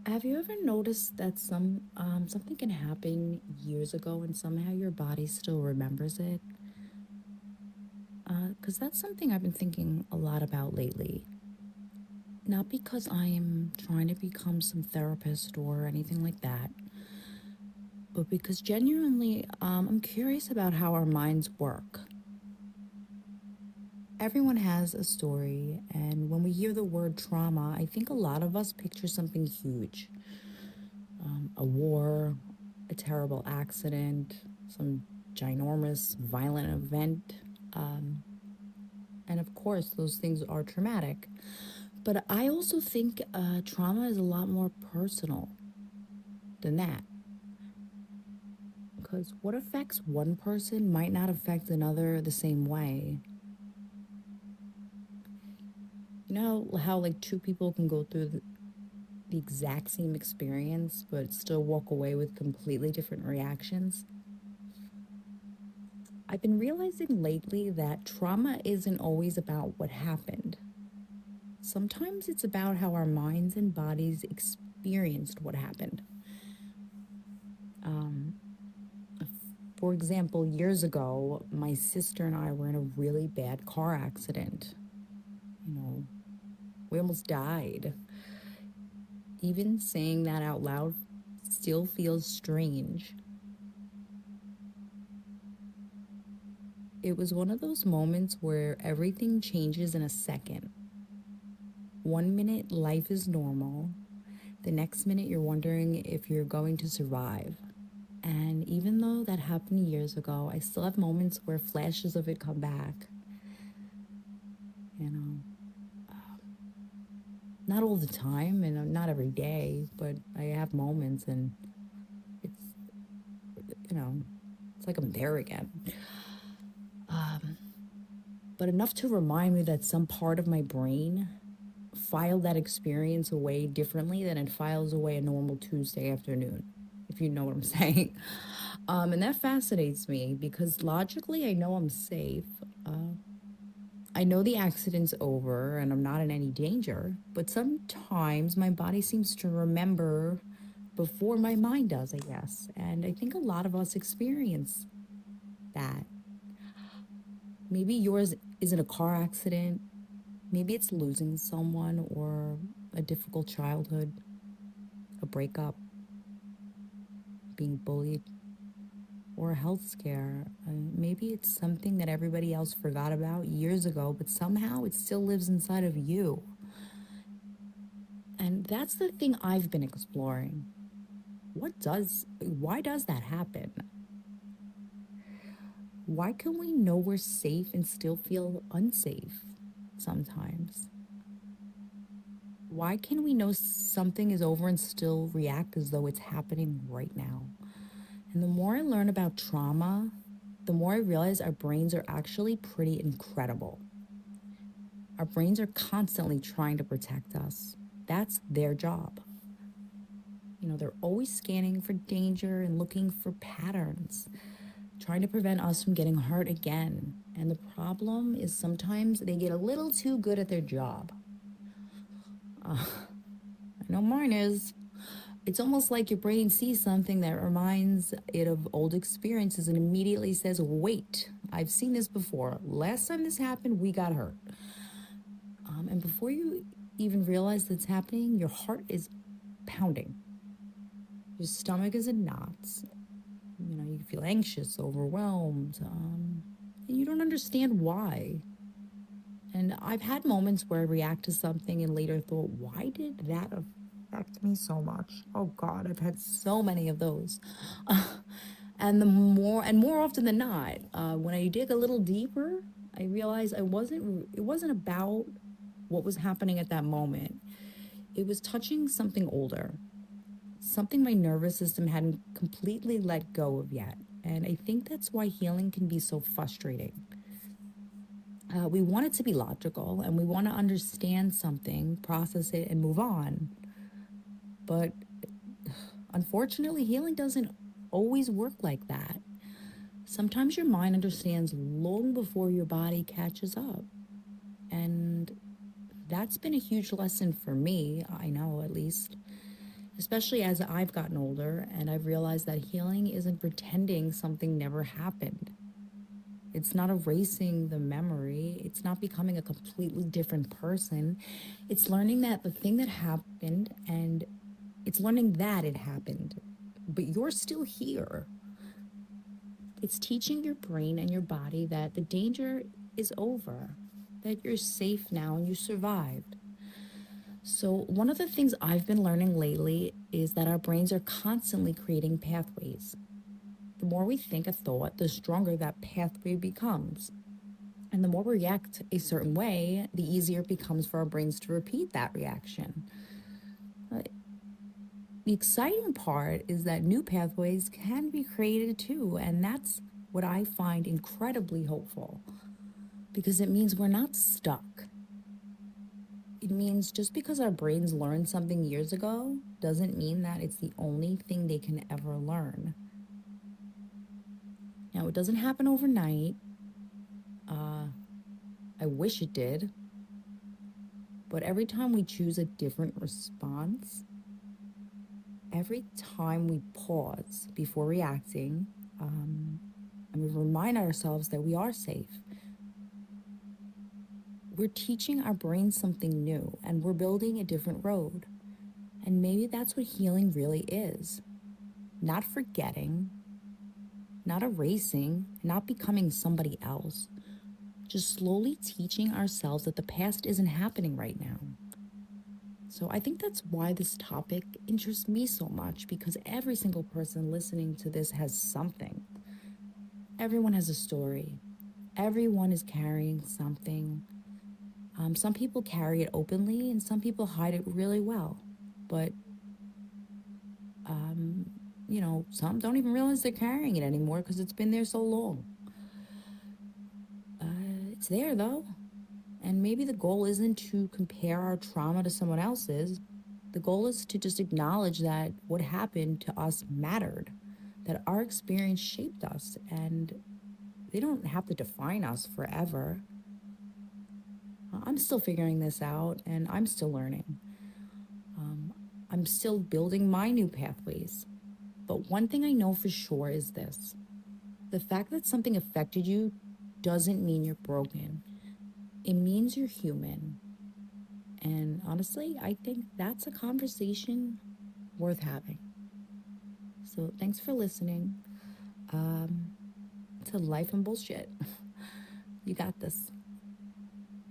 Have you ever noticed that something can happen years ago and somehow your body still remembers it? Because that's something I've been thinking a lot about lately. Not because I am trying to become some therapist or anything like that, but because genuinely, I'm curious about how our minds work. Everyone has a story, and when we hear the word trauma, I think a lot of us picture something huge, a war, a terrible accident, some ginormous violent event. Um, and of course, those things are traumatic. But I also think trauma is a lot more personal than that. Because what affects one person might not affect another the same way. You know how, like, two people can go through the exact same experience, but still walk away with completely different reactions? I've been realizing lately that trauma isn't always about what happened. Sometimes it's about how our minds and bodies experienced what happened. Um, for example, years ago, my sister and I were in a really bad car accident. You know, we almost died. Even saying that out loud still feels strange. It was one of those moments where everything changes in a second. One minute, life is normal. The next minute, you're wondering if you're going to survive. And even though that happened years ago, I still have moments where flashes of it come back. You know, not all the time and not every day, but I have moments and it's, you know, it's like I'm there again. Um, but enough to remind me that some part of my brain filed that experience away differently than it files away a normal Tuesday afternoon, if you know what I'm saying. And that fascinates me because logically I know I'm safe. Uh, I know the accident's over and I'm not in any danger, but sometimes my body seems to remember before my mind does, I guess. And I think a lot of us experience that. Maybe yours isn't a car accident, maybe it's losing someone or a difficult childhood, a breakup, being bullied, or a health scare. Maybe it's something that everybody else forgot about years ago, but somehow it still lives inside of you. And that's the thing I've been exploring. Why does that happen? Why can we know we're safe and still feel unsafe sometimes? Why can we know something is over and still react as though it's happening right now? And the more I learn about trauma, the more I realize our brains are actually pretty incredible. Our brains are constantly trying to protect us. That's their job. You know, they're always scanning for danger and looking for patterns, trying to prevent us from getting hurt again. And the problem is sometimes they get a little too good at their job. I know mine is. It's almost like your brain sees something that reminds it of old experiences and immediately says, wait, I've seen this before. Last time this happened, we got hurt. And before you even realize that's happening, your heart is pounding. Your stomach is in knots. You know, you feel anxious, overwhelmed, and you don't understand why. And I've had moments where I react to something and later thought, why did that affect me so much? Oh God, I've had so many of those. And more often than not, when I dig a little deeper, I realize it wasn't about what was happening at that moment. It was touching something older, something my nervous system hadn't completely let go of yet. And I think that's why healing can be so frustrating. We want it to be logical and we want to understand something, process it, and move on. But unfortunately, healing doesn't always work like that. Sometimes your mind understands long before your body catches up. And that's been a huge lesson for me, I know at least. especially as I've gotten older and I've realized that healing isn't pretending something never happened. It's not erasing the memory. It's not becoming a completely different person. It's learning that the thing that happened, and it's learning that it happened, but you're still here. It's teaching your brain and your body that the danger is over, that you're safe now and you survived. So, one of the things I've been learning lately is that our brains are constantly creating pathways. The more we think a thought, the stronger that pathway becomes. And the more we react a certain way, the easier it becomes for our brains to repeat that reaction. Uh, The exciting part is that new pathways can be created too, and that's what I find incredibly hopeful because it means we're not stuck. It means just because our brains learned something years ago doesn't mean that it's the only thing they can ever learn. Now, it doesn't happen overnight. I wish it did. But every time we choose a different response, every time we pause before reacting, and we remind ourselves that we are safe, we're teaching our brains something new and we're building a different road. And maybe that's what healing really is. Not forgetting, not erasing, not becoming somebody else. Just slowly teaching ourselves that the past isn't happening right now. So I think that's why this topic interests me so much because every single person listening to this has something. Everyone has a story. Everyone is carrying something. Some people carry it openly and some people hide it really well. But, some don't even realize they're carrying it anymore because it's been there so long. It's there though. And maybe the goal isn't to compare our trauma to someone else's. The goal is to just acknowledge that what happened to us mattered, that our experience shaped us, and they don't have to define us forever. I'm still figuring this out, and I'm still learning. I'm still building my new pathways. But one thing I know for sure is this: the fact that something affected you doesn't mean you're broken. It means you're human. And honestly, I think that's a conversation worth having. So thanks for listening to Life and Bullshit. You got this.